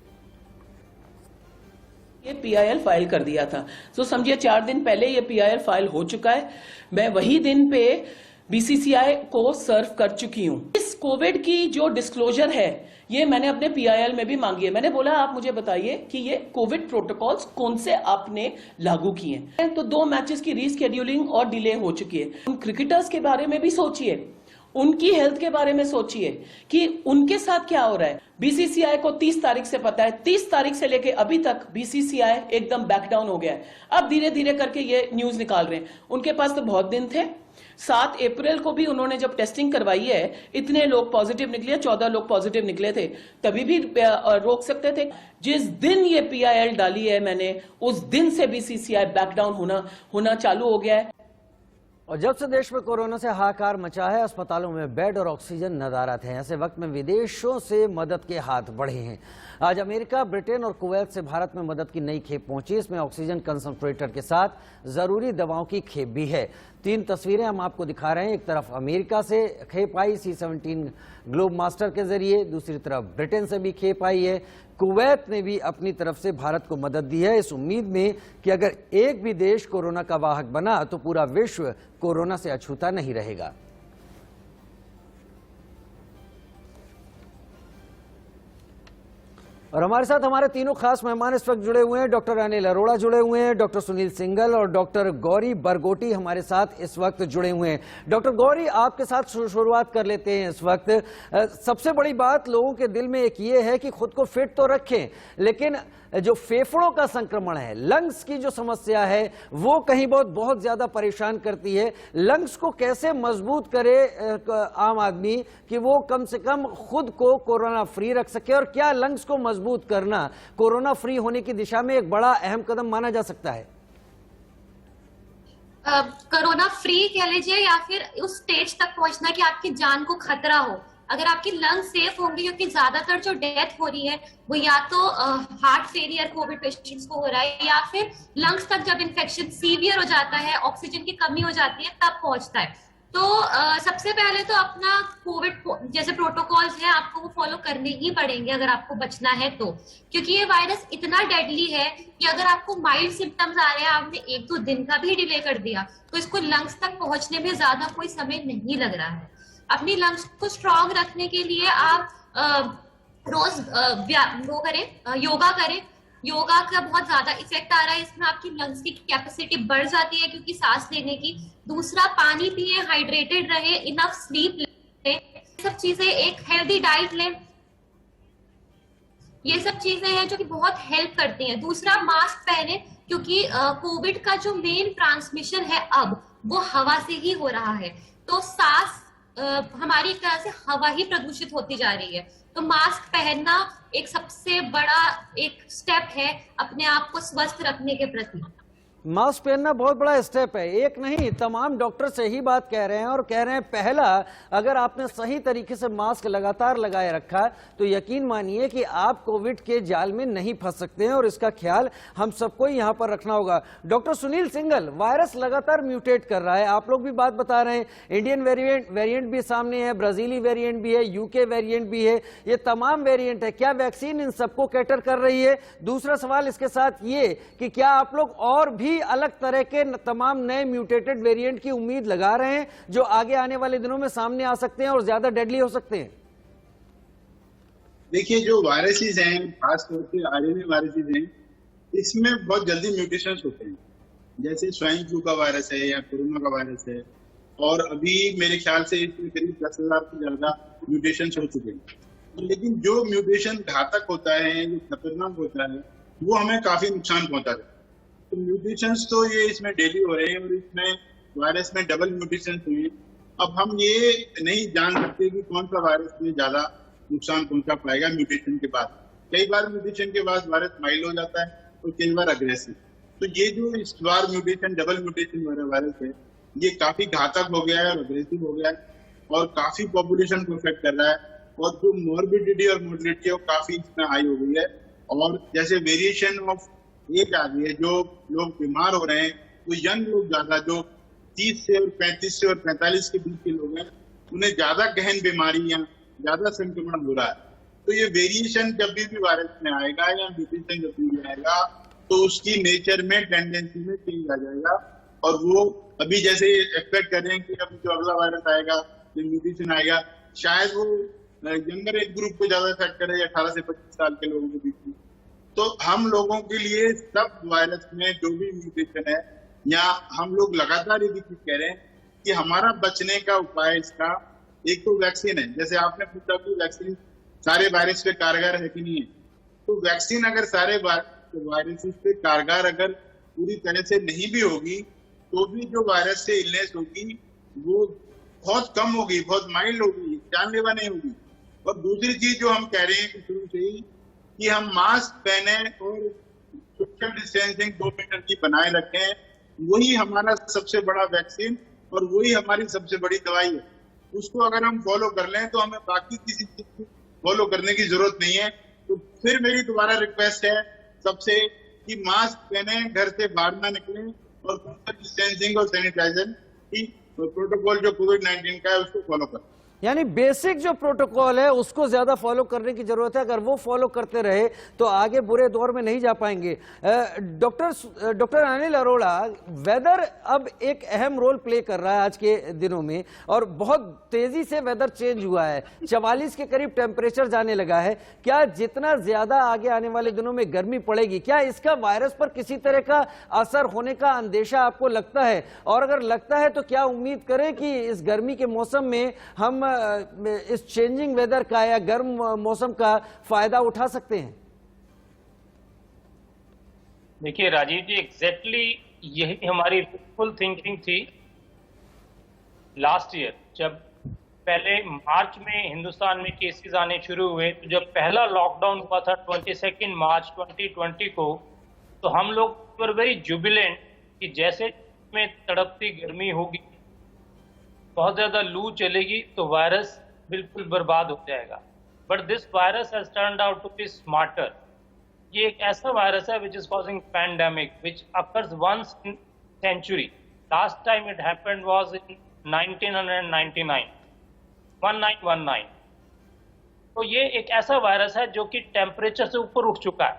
ये पीआईएल फाइल कर दिया था, तो समझिए 4 दिन पहले ये पीआईएल फाइल हो चुका है। मैं वही दिन पे बीसीसीआई को सर्व कर चुकी हूं। इस कोविड की जो डिस्क्लोजर है ये मैंने अपने पीआईएल में भी मांगी है। मैंने बोला आप मुझे बताइए कि ये कोविड प्रोटोकॉल्स कौन से आपने लागू किए हैं। तो 2 मैचेस की रीस्केड्यूलिंग और डिले हो चुकी है। उन क्रिकेटर्स के बारे में भी सोचिए, उनकी हेल्थ के बारे में सोचिए कि उनके साथ क्या हो रहा है। बीसीसीआई को 30 तारीख से पता है, 30 तारीख से लेके अभी तक बीसीसीआई एकदम बैकडाउन हो गया है। अब धीरे धीरे करके ये न्यूज निकाल रहे हैं। उनके पास तो बहुत दिन थे। 7 अप्रैल को भी उन्होंने जब टेस्टिंग करवाई है, इतने लोग पॉजिटिव निकले, 14 लोग पॉजिटिव निकले थे, तभी भी रोक सकते थे। जिस दिन ये पीआईएल डाली है मैंने, उस दिन से बीसीसीआई बैकडाउन होना चालू हो गया है। और जब से देश में कोरोना से हाहाकार मचा है, अस्पतालों में बेड और ऑक्सीजन नदारत है। ऐसे वक्त में विदेशों से मदद के हाथ बढ़े हैं। आज अमेरिका, ब्रिटेन और कुवैत से भारत में मदद की नई खेप पहुंची। इसमें ऑक्सीजन कंसंट्रेटर के साथ जरूरी दवाओं की खेप भी है। 3 तस्वीरें हम आपको दिखा रहे हैं। एक तरफ अमेरिका से खेप आई C-17 ग्लोब मास्टर के जरिए, दूसरी तरफ ब्रिटेन से भी खेप आई है। कुवैत ने भी अपनी तरफ से भारत को मदद दी है, इस उम्मीद में कि अगर एक भी देश कोरोना का वाहक बना तो पूरा विश्व कोरोना से अछूता नहीं रहेगा। और हमारे साथ हमारे तीनों खास मेहमान इस वक्त जुड़े हुए हैं। डॉक्टर अनिल अरोड़ा जुड़े हुए हैं, डॉक्टर सुनील सिंघल और डॉक्टर गौरी बरगोटी हमारे साथ इस वक्त जुड़े हुए हैं। डॉक्टर गौरी, आपके साथ शुरुआत कर लेते हैं। इस वक्त सबसे बड़ी बात लोगों के दिल में एक ये है कि खुद को फिट तो रखें, लेकिन जो फेफड़ों का संक्रमण है, लंग्स की जो समस्या है, वो कहीं बहुत ज्यादा परेशान करती है। लंग्स को कैसे मजबूत करे आम आदमी कि वो कम से कम खुद को कोरोना फ्री रख सके, और क्या लंग्स को मजबूत करना कोरोना फ्री होने की दिशा में एक बड़ा अहम कदम माना जा सकता है? कोरोना फ्री कह लीजिए या फिर उस स्टेज तक पहुंचना कि आपकी जान को खतरा हो। अगर आपकी लंग्स सेफ होंगी, क्योंकि ज्यादातर जो डेथ हो रही है वो या तो हार्ट फेलियर कोविड पेशेंट्स को हो रहा है, या फिर लंग्स तक जब इन्फेक्शन सीवियर हो जाता है, ऑक्सीजन की कमी हो जाती है, तब पहुंचता है। तो सबसे पहले तो अपना कोविड जैसे प्रोटोकॉल्स है आपको वो फॉलो करने ही पड़ेंगे अगर आपको बचना है तो, क्योंकि ये वायरस इतना डेडली है कि अगर आपको माइल्ड सिम्टम्स आ रहे हैं, आपने 1-2 दिन का भी डिले कर दिया तो इसको लंग्स तक पहुंचने में ज्यादा कोई समय नहीं लग रहा है। अपनी लंग्स को स्ट्रांग रखने के लिए आप रोज वो करें, योगा करें। योगा का बहुत ज्यादा इफेक्ट आ रहा है, इसमें आपकी लंग्स की कैपेसिटी बढ़ जाती है क्योंकि सांस लेने की। दूसरा, पानी पिए, हाइड्रेटेड रहे, इनफ स्लीप लें, सब चीजें, एक हेल्दी डाइट लें, ये सब चीजें हैं जो कि बहुत हेल्प करती हैं। दूसरा, मास्क पहने क्योंकि कोविड का जो मेन ट्रांसमिशन है अब वो हवा से ही हो रहा है, तो सांस हमारी एक तरह से हवा ही प्रदूषित होती जा रही है। तो मास्क पहनना एक सबसे बड़ा एक स्टेप है अपने आप को स्वस्थ रखने के प्रति। मास्क पहनना बहुत बड़ा स्टेप है, एक नहीं तमाम डॉक्टर से ही बात कह रहे हैं और कह रहे हैं पहला, अगर आपने सही तरीके से मास्क लगातार लगाए रखा तो यकीन मानिए कि आप कोविड के जाल में नहीं फंस सकते हैं और इसका ख्याल हम सबको ही यहां पर रखना होगा। डॉक्टर सुनील सिंघल, वायरस लगातार म्यूटेट कर रहा है, आप लोग भी बात बता रहे हैं, इंडियन वेरिएंट भी सामने है, ब्राजीली वेरिएंट भी है, यूके वेरिएंट भी है, ये तमाम वेरिएंट है, क्या वैक्सीन इन सबको कैटर कर रही है? दूसरा सवाल इसके साथ ये कि क्या आप लोग और भी अलग तरह के तमाम नए म्यूटेटेड वेरिएंट की उम्मीद लगा रहे हैं जो आगे आने वाले दिनों में सामने आ सकते हैं और ज्यादा डेडली हो सकते हैं? देखिए, जो वायरसेस हैं, खासतौर से आरएनए वायरसेस हैं, इसमें बहुत जल्दी म्यूटेशंस होते हैं, जैसे स्वाइन फ्लू का वायरस है या कोरोना का वायरस है, और अभी मेरे ख्याल से इसमें करीब 10,000 से ज्यादा म्यूटेशंस हो चुके हैं। लेकिन जो म्यूटेशन घातक होता है, जो खतरनाक होता है, वो हमें काफी नुकसान पहुंचाता है। तो म्यूटेशंस तो ये इसमें डेली हो रहे हैं और इसमें वायरस में डबल म्यूटेशंस हुए हैं। अब हम ये नहीं जान सकते कि कौन सा वायरस में ज्यादा नुकसान पहुंचा पाएगा म्यूटेशन के बाद। कई बार म्यूटेशन के बाद वायरस माइल्ड हो जाता है और कई बार अग्रेसिव। तो ये जो इस बार म्यूटेशन, डबल म्यूटेशन वाला वायरस है, ये काफी घातक हो गया है और अग्रेसिव हो गया है और काफी पॉपुलेशन को इफेक्ट कर रहा है, और जो मॉर्बिडिटी और मोर्बिडिटी है वो काफी इसमें हाई हो गई है। और जैसे वेरिएशन ऑफ एज आ गई है, जो लोग बीमार हो रहे हैं वो यंग लोग ज्यादा, जो 30 से और 35 से और 45 के बीच के लोग हैं, उन्हें ज्यादा गहन बीमारियां, ज्यादा संक्रमण हो रहा है। तो ये वेरिएशन जब भी वायरस में आएगा या म्यूटेशन जब भी आएगा तो उसकी नेचर में, टेंडेंसी में चेंज आ जाएगा। और वो अभी जैसे एक्सपेक्ट कर रहे हैं कि अब जो अगला वायरस आएगा, जो म्यूटेशन आएगा, शायद वो यंगर एज ग्रुप को ज्यादा इफेक्ट करे, 18 से 25 साल के लोगों के बीच में। तो हम लोगों के लिए सब वायरस में जो भी म्यूटेशन है, या हम लोग लगातार ये चीज कह रहे हैं कि हमारा बचने का उपाय इसका एक तो वैक्सीन है। जैसे आपने पूछा कि वैक्सीन सारे वायरस पे कारगर है कि नहीं है, तो वैक्सीन अगर सारे वायरसेस पे कारगर अगर पूरी तरह से नहीं भी होगी तो भी जो वायरस से इलनेस होगी वो बहुत कम होगी, बहुत माइल्ड होगी, जानलेवा नहीं होगी। और दूसरी चीज जो हम कह रहे हैं कि शुरू से ही कि हम मास्क पहने और सोशल डिस्टेंसिंग 2 मीटर की बनाए रखें, वही हमारा सबसे बड़ा वैक्सीन और वही हमारी सबसे बड़ी दवाई है। उसको अगर हम फॉलो कर लें तो हमें बाकी किसी चीज को फॉलो करने की जरूरत नहीं है। तो फिर मेरी दोबारा रिक्वेस्ट है सबसे कि मास्क पहने, घर से बाहर ना निकलें और सोशल डिस्टेंसिंग और सैनिटाइजर की प्रोटोकॉल जो कोविड-19 का है उसको फॉलो करें। यानी बेसिक जो प्रोटोकॉल है उसको ज्यादा फॉलो करने की जरूरत है, अगर वो फॉलो करते रहे तो आगे बुरे दौर में नहीं जा पाएंगे। डॉक्टर अनिल अरोड़ा, वेदर अब एक अहम रोल प्ले कर रहा है आज के दिनों में और बहुत तेजी से वेदर चेंज हुआ है, 44 के करीब टेम्परेचर जाने लगा है। क्या जितना ज्यादा आगे आने वाले दिनों में गर्मी पड़ेगी, क्या इसका वायरस पर किसी तरह का असर होने का अंदेशा आपको लगता है? और अगर लगता है तो क्या उम्मीद करें कि इस गर्मी के मौसम में हम इस चेंजिंग वेदर का या गर्म मौसम का फायदा उठा सकते हैं? देखिए राजीव जी, एग्जैक्टली यही हमारी फुल थिंकिंग थी लास्ट ईयर। जब पहले मार्च में हिंदुस्तान में केसेस आने शुरू हुए, तो जब पहला लॉकडाउन हुआ था 22 मार्च 2020 को, तो हम लोग वर वेरी जुबिलेंट कि जैसे में तड़पती गर्मी होगी, बहुत ज्यादा लू चलेगी तो वायरस बिल्कुल बर्बाद हो जाएगा। But this virus has turned out to be smarter. ये एक ऐसा वायरस है which is causing pandemic which occurs once in century. Last time it happened was in 1919। तो ये एक ऐसा वायरस है जो कि टेम्परेचर से ऊपर उठ चुका है।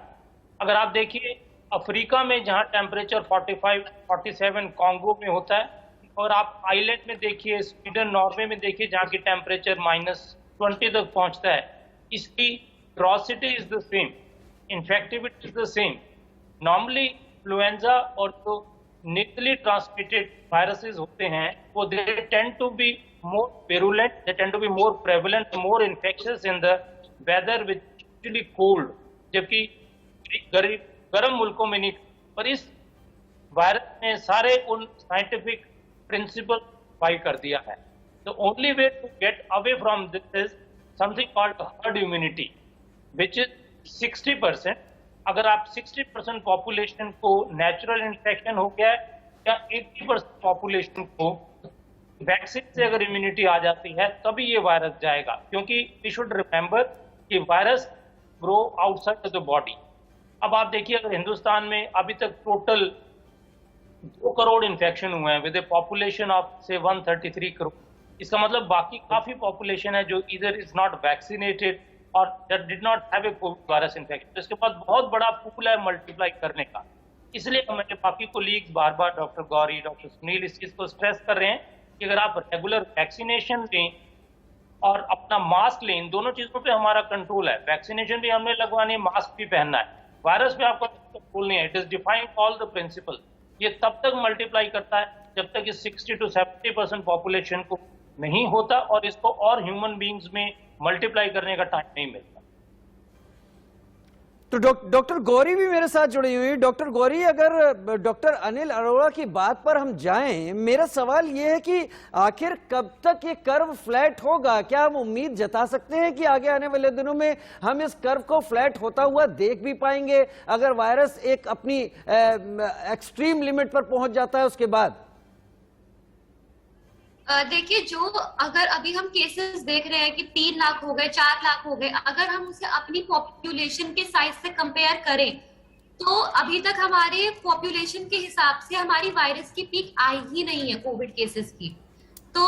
अगर आप देखिए अफ्रीका में जहां टेम्परेचर 45-47 कॉन्गो में होता है, और आप आइलैंड में देखिए, स्वीडन, नॉर्वे में देखिए जहां की टेम्परेचर -20 तक पहुंचता है, इसकी ferocity is the same, infectivity is the same. Normally influenza और जो nasally transmitted viruses होते हैं वो they tend to be more virulent, they tend to be more prevalent, more infectious in the weather which is usually cold, जबकि गर्म मुल्कों में नहीं। पर इस वायरस ने सारे उन साइंटिफिक प्रिंसिपल अप्लाई कर दिया है। The only way to get away from this is something called herd immunity, which is 60%। अगर आप 60% पॉपुलेशन को नेचुरल इन्फेक्शन हो गया है या 80% पॉपुलेशन को वैक्सीन से अगर इम्यूनिटी आ जाती है तभी ये वायरस जाएगा, क्योंकि वी शुड रिमेंबर कि virus grow outside the body. अब आप देखिए अगर हिंदुस्तान में अभी तक टोटल 2 करोड़ इन्फेक्शन हुए हैं विद ए पॉपुलेशन ऑफ से 133 करोड़, इसका मतलब बाकी काफी पॉपुलेशन है जो इधर इज नॉट वैक्सीनेटेड और that did not have a Covid virus infection. तो इसके बाद बहुत बड़ा पूल है मल्टीप्लाई करने का। इसलिए हमारे बाकी कोलीग्स बार बार, डॉक्टर गौरी, डॉक्टर सुनील, इस चीज को स्ट्रेस कर रहे हैं कि अगर आप रेगुलर वैक्सीनेशन लें और अपना मास्क लें, इन दोनों चीजों पे हमारा कंट्रोल है। वैक्सीनेशन भी हमने लगवानी है, मास्क भी पहनना है। वायरस पे आपका कंट्रोल नहीं है। It is defying all the principle. ये तब तक मल्टीप्लाई करता है जब तक इस 60 to 70% पॉपुलेशन को नहीं होता और इसको और ह्यूमन बींग्स में मल्टीप्लाई करने का टाइम नहीं मिलता। तो डॉक्टर गौरी भी मेरे साथ जुड़ी हुई। डॉक्टर गौरी, अगर डॉक्टर अनिल अरोड़ा की बात पर हम जाएं, मेरा सवाल ये है कि आखिर कब तक ये कर्व फ्लैट होगा? क्या हम उम्मीद जता सकते हैं कि आगे आने वाले दिनों में हम इस कर्व को फ्लैट होता हुआ देख भी पाएंगे अगर वायरस एक अपनी एक्सट्रीम लिमिट पर पहुंच जाता है उसके बाद? देखिए, जो अगर अभी हम केसेस देख रहे हैं कि 3 लाख हो गए, 4 लाख हो गए, अगर हम उसे अपनी पॉपुलेशन के साइज से कंपेयर करें तो अभी तक हमारे पॉपुलेशन के हिसाब से हमारी वायरस की पीक आई ही नहीं है कोविड केसेस की। तो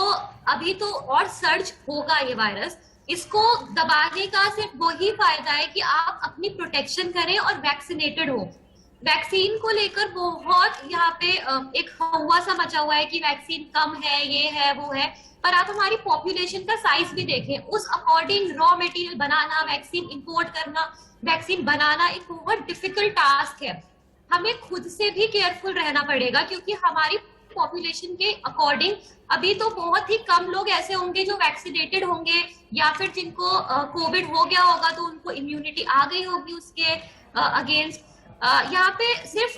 अभी तो और सर्ज होगा ये वायरस। इसको दबाने का सिर्फ वही फायदा है कि आप अपनी प्रोटेक्शन करें और वैक्सीनेटेड हो। वैक्सीन को लेकर बहुत यहाँ पे एक हवा सा मचा हुआ है कि वैक्सीन कम है, ये है, वो है। पर आप हमारी पॉपुलेशन का साइज भी देखें, उस अकॉर्डिंग रॉ मटेरियल बनाना, वैक्सीन इंपोर्ट करना, वैक्सीन बनाना एक बहुत डिफिकल्ट टास्क है। हमें खुद से भी केयरफुल रहना पड़ेगा क्योंकि हमारी पॉपुलेशन के अकॉर्डिंग अभी तो बहुत ही कम लोग ऐसे होंगे जो वैक्सीनेटेड होंगे या फिर जिनको कोविड हो गया होगा तो उनको इम्यूनिटी आ गई होगी उसके अगेंस्ट। यहाँ पे सिर्फ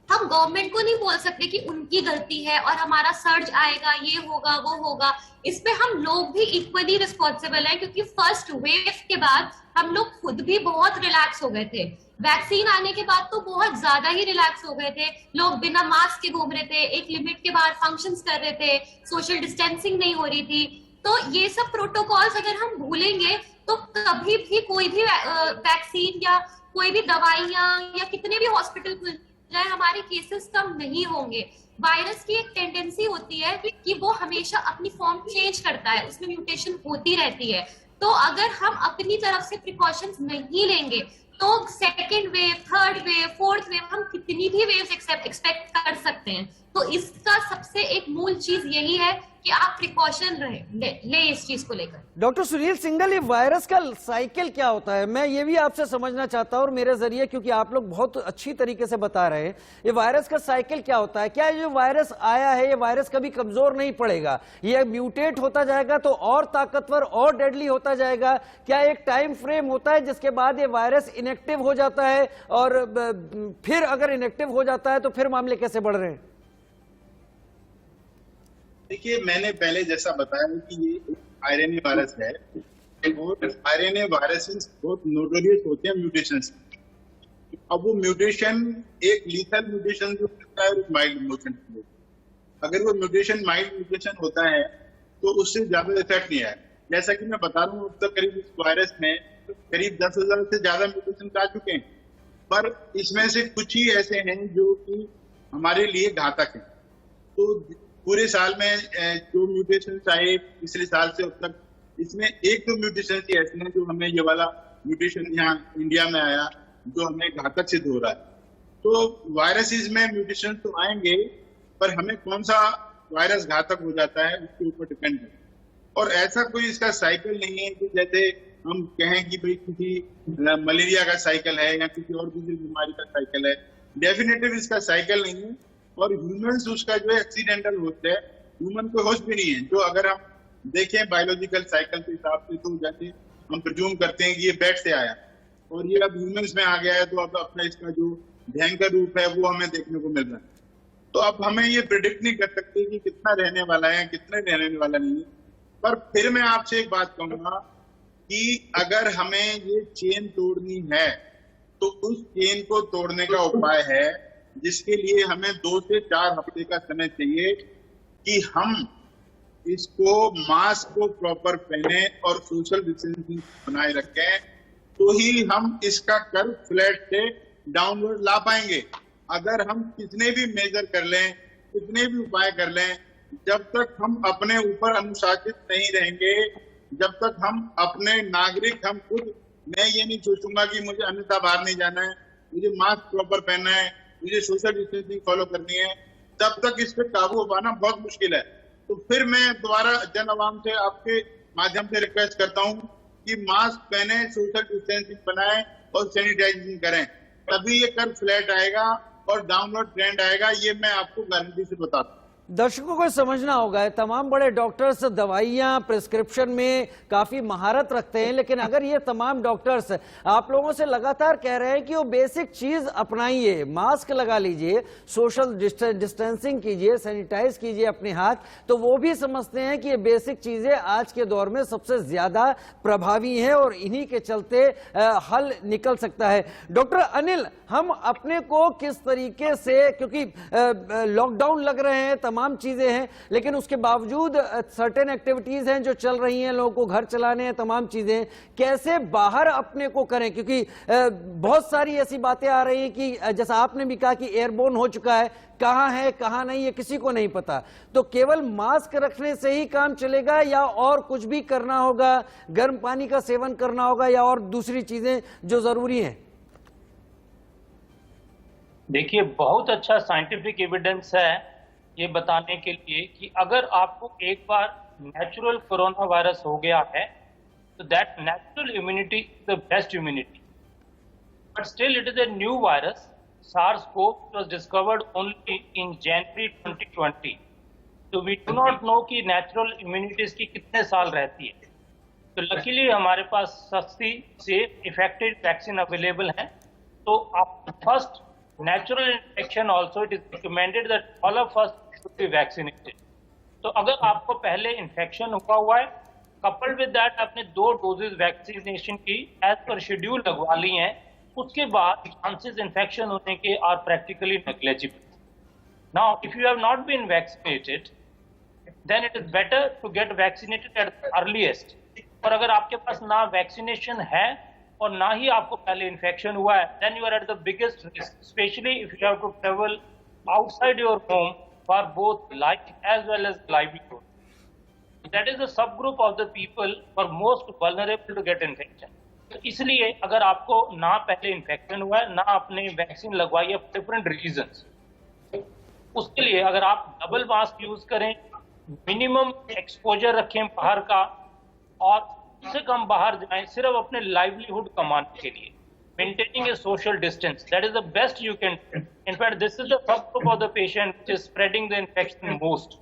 हम गवर्नमेंट को नहीं बोल सकते कि उनकी गलती है और हमारा सर्ज आएगा, ये होगा, वो होगा। इस पे हम लोग भी इक्वली रिस्पॉन्सिबल हैं क्योंकि फर्स्ट वेव के बाद हम लोग खुद भी बहुत रिलैक्स हो गए थे। वैक्सीन आने के बाद तो बहुत ज्यादा ही रिलैक्स हो गए थे। लोग बिना मास्क के घूम रहे थे, एक लिमिट के बाहर फंक्शंस कर रहे थे, सोशल डिस्टेंसिंग नहीं हो रही थी। तो ये सब प्रोटोकॉल्स अगर हम भूलेंगे तो कभी भी कोई भी वैक्सीन या कोई भी दवाइयां या कितने भी हॉस्पिटल खुल जाए हमारे केसेस कम नहीं होंगे। वायरस की एक टेंडेंसी होती है कि वो हमेशा अपनी फॉर्म चेंज करता है, उसमें म्यूटेशन होती रहती है। तो अगर हम अपनी तरफ से प्रिकॉशंस नहीं लेंगे तो second wave, third wave, fourth wave, हम कितनी भी वेव्स एक्सपेक्ट कर सकते हैं। तो इसका सबसे एक मूल चीज यही है कि आप प्रिकॉशन ले इस चीज को लेकर। डॉक्टर सुनील सिंघल, ये वायरस का साइकिल क्या होता है? मैं ये भी आपसे समझना चाहता हूं और मेरे जरिए, क्योंकि आप लोग बहुत अच्छी तरीके से बता रहे हैं, ये वायरस का साइकिल क्या होता है? क्या ये जो वायरस आया है ये वायरस कभी कमजोर नहीं पड़ेगा? ये म्यूटेट होता जाएगा तो और ताकतवर और डेडली होता जाएगा? क्या एक टाइम फ्रेम होता है जिसके बाद ये वायरस इनएक्टिव हो जाता है और फिर अगर इनएक्टिव हो जाता है तो फिर मामले कैसे बढ़ रहे हैं? देखिए, मैंने पहले जैसा बताया कि ये आरएनए वायरस है और आरएनए वायरसेस बहुत नोटोरियस होते हैं म्यूटेशंस। अब वो म्यूटेशन एक लीथल म्यूटेशन जो होता है, माइल्ड म्यूटेशन। अगर वो म्यूटेशन माइल्ड म्यूटेशन होता है तो उससे ज्यादा इफेक्ट नहीं है। जैसा कि मैं बता रहा हूँ, अब तक करीब इस वायरस में करीब 10,000 से ज्यादा म्यूटेशन आ चुके हैं, पर इसमें से कुछ ही ऐसे हैं जो कि हमारे लिए घातक हैं। तो पूरे साल में जो म्यूटेशन आए पिछले साल से अब तक, इसमें एक दो म्यूटेशन ऐसे हैं जो हमें ये वाला म्यूटेशन यहाँ इंडिया में आया जो हमें घातक सिद्ध हो रहा है। तो वायरसेस में म्यूटेशन तो आएंगे, पर हमें कौन सा वायरस घातक हो जाता है उसके ऊपर डिपेंड है। और ऐसा कोई इसका साइकिल नहीं है कि जैसे हम कहें कि भाई किसी मलेरिया का साइकिल है या किसी और दूसरी बीमारी का साइकिल है, डेफिनेटिव इसका साइकिल नहीं है। और ह्यूमंस उसका जो है एक्सीडेंटल होता है, ह्यूमन को होश भी नहीं है। जो अगर हम देखें बायोलॉजिकल साइकिल के हिसाब से, तो जैसे हम प्रिज्यूम करते हैं कि ये बैट से आया और ये अब ह्यूमंस में आ गया है, तो अब अपना इसका जो भयंकर रूप है वो हमें देखने को मिल रहा है। तो अब हमें ये प्रिडिक्ट नहीं कर सकते कि कितना रहने वाला है, कितने रहने वाला नहीं है। पर फिर मैं आपसे एक बात कहूंगा कि अगर हमें ये चेन तोड़नी है तो उस चेन को तोड़ने का उपाय है, जिसके लिए हमें 2 से 4 हफ्ते का समय चाहिए कि हम इसको मास्क को प्रॉपर पहने और सोशल डिस्टेंसिंग बनाए रखें, तो ही हम इसका कर्व फ्लैट से डाउनवर्ड ला पाएंगे। अगर हम कितने भी मेजर कर लें, कितने भी उपाय कर लें, जब तक हम अपने ऊपर अनुशासित नहीं रहेंगे, जब तक हम अपने नागरिक, हम खुद, मैं ये नहीं सोचूंगा कि मुझे अन्यथा बाहर नहीं जाना है, मुझे मास्क प्रॉपर पहनना है, मुझे सोशल डिस्टेंसिंग फॉलो करनी है, तब तक इस पर काबू पाना बहुत मुश्किल है। तो फिर मैं दोबारा जन आवाम से आपके माध्यम से रिक्वेस्ट करता हूं कि मास्क पहने, सोशल डिस्टेंसिंग बनाएं और सैनिटाइजिंग करें, तभी ये कर्व फ्लैट आएगा और डाउनवर्ड ट्रेंड आएगा। ये मैं आपको गारंटी से बताता हूं। दर्शकों को समझना होगा, तमाम बड़े डॉक्टर्स दवाइयां प्रिस्क्रिप्शन में काफी महारत रखते हैं, लेकिन अगर ये तमाम डॉक्टर्स आप लोगों से लगातार कह रहे हैं कि वो बेसिक चीज अपनाइए, मास्क लगा लीजिए, सोशल डिस्टेंसिंग कीजिए, सैनिटाइज कीजिए अपने हाथ, तो वो भी समझते हैं कि ये बेसिक चीजें आज के दौर में सबसे ज्यादा प्रभावी हैं और इन्हीं के चलते हल निकल सकता है। डॉक्टर अनिल, हम अपने को किस तरीके से, क्योंकि लॉकडाउन लग रहे हैं, तमाम चीजें हैं, लेकिन उसके बावजूद सर्टेन एक्टिविटीज हैं जो चल रही हैं, लोगों को घर चलाने हैं, तमाम चीजें, कैसे बाहर अपने को करें? क्योंकि बहुत सारी ऐसी बातें आ रही हैं कि जैसा आपने भी कहा कि एयरबोर्न हो चुका है कहां नहीं, ये किसी को नहीं पता। तो केवल मास्क रखने से ही काम चलेगा या और कुछ भी करना होगा, गर्म पानी का सेवन करना होगा या और दूसरी चीजें जो जरूरी हैं? देखिए, बहुत अच्छा साइंटिफिक एविडेंस है ये बताने के लिए कि अगर आपको एक बार नेचुरल कोरोना वायरस हो गया है, तो that natural immunity is the best immunity, but still it is a new virus. SARS-CoV was discovered only in January 2020, so we do not know कि नेचुरल इम्यूनिटीज की कितने साल रहती है। तो लकीली हमारे पास सस्ती, सेफ, इफेक्टिव वैक्सीन अवेलेबल है। तो आप first natural infection also it is recommended that all of us should be vaccinated. तो अगर आपको पहले इन्फेक्शन हुआ है, coupled with that आपने 2 डोजेज वैक्सीनेशन की एज पर शेड्यूल लगवा ली हैं, उसके बाद चांसेस इन्फेक्शन होने के are practically negligible. Now if you have not been vaccinated then it is better to get vaccinated at the earliest. और अगर आपके पास ना वैक्सीनेशन है और ना ही आपको पहले इन्फेक्शन हुआ है, then you are at the biggest risk, especially if you have to travel outside your home for both life as well as livelihood. That is the subgroup of the people who are most vulnerable to get infection. तो इसलिए अगर आपको ना पहले infection हुआ है, ना आपने वैक्सीन लगवाई है डिफरेंट रीजंस, उसके लिए अगर आप डबल मास्क यूज करें, मिनिमम एक्सपोजर रखें बाहर का, और से कम बाहर जाएं सिर्फ अपने लाइवलीहुड कमाने के लिए, maintaining A social distance, that is the best you can. In fact this is the subgroup of the patient which is spreading the infection most.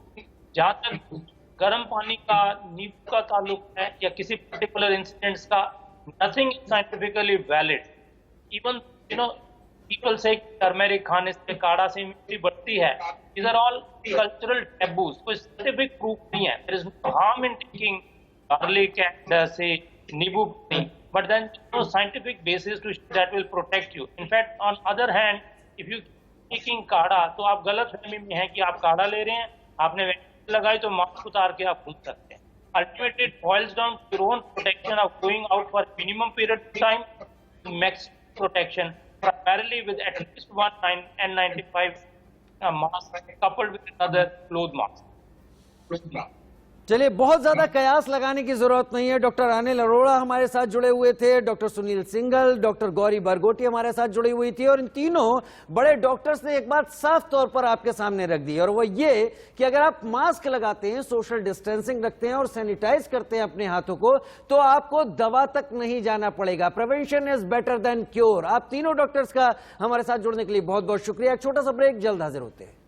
जहां तक गर्म पानी का, नींबू का ताल्लुक है या किसी पर्टिकुलर इंसिडेंट्स का, nothing is scientifically valid. Even people से टर्मेरिक खाने से, काढ़ा से इम्यूनिटी बढ़ती है, these are all cultural taboos, कोई साइंटिफिक प्रूफ नहीं है। there is no harm in taking garlic and say नींबू पानी, but then no scientific basis to that will protect you. In fact, on other hand, if you taking काढ़ा, तो आप गलत फहमी में हैं कि आप काढ़ा ले रहे हैं, आपने वैक्सीन लगाई तो मास्क उतार के आप घूम सकते हैं। Ultimately, it boils down to your own protection of going out for minimum period of time to maximum protection, primarily with at least one N95 mask coupled with another cloth mask. प्रश्न। चलिए, बहुत ज्यादा कयास लगाने की जरूरत नहीं है। डॉक्टर अनिल अरोड़ा हमारे साथ जुड़े हुए थे, डॉक्टर सुनील सिंघल, डॉक्टर गौरी बरगोटी हमारे साथ जुड़ी हुई थी, और इन तीनों बड़े डॉक्टर्स ने एक बात साफ तौर पर आपके सामने रख दी, और वो ये कि अगर आप मास्क लगाते हैं, सोशल डिस्टेंसिंग रखते हैं और सैनिटाइज करते हैं अपने हाथों को, तो आपको दवा तक नहीं जाना पड़ेगा। Prevention is better than cure. आप तीनों डॉक्टर्स का हमारे साथ जुड़ने के लिए बहुत बहुत शुक्रिया। एक छोटा सा ब्रेक, जल्द हाजिर होते हैं।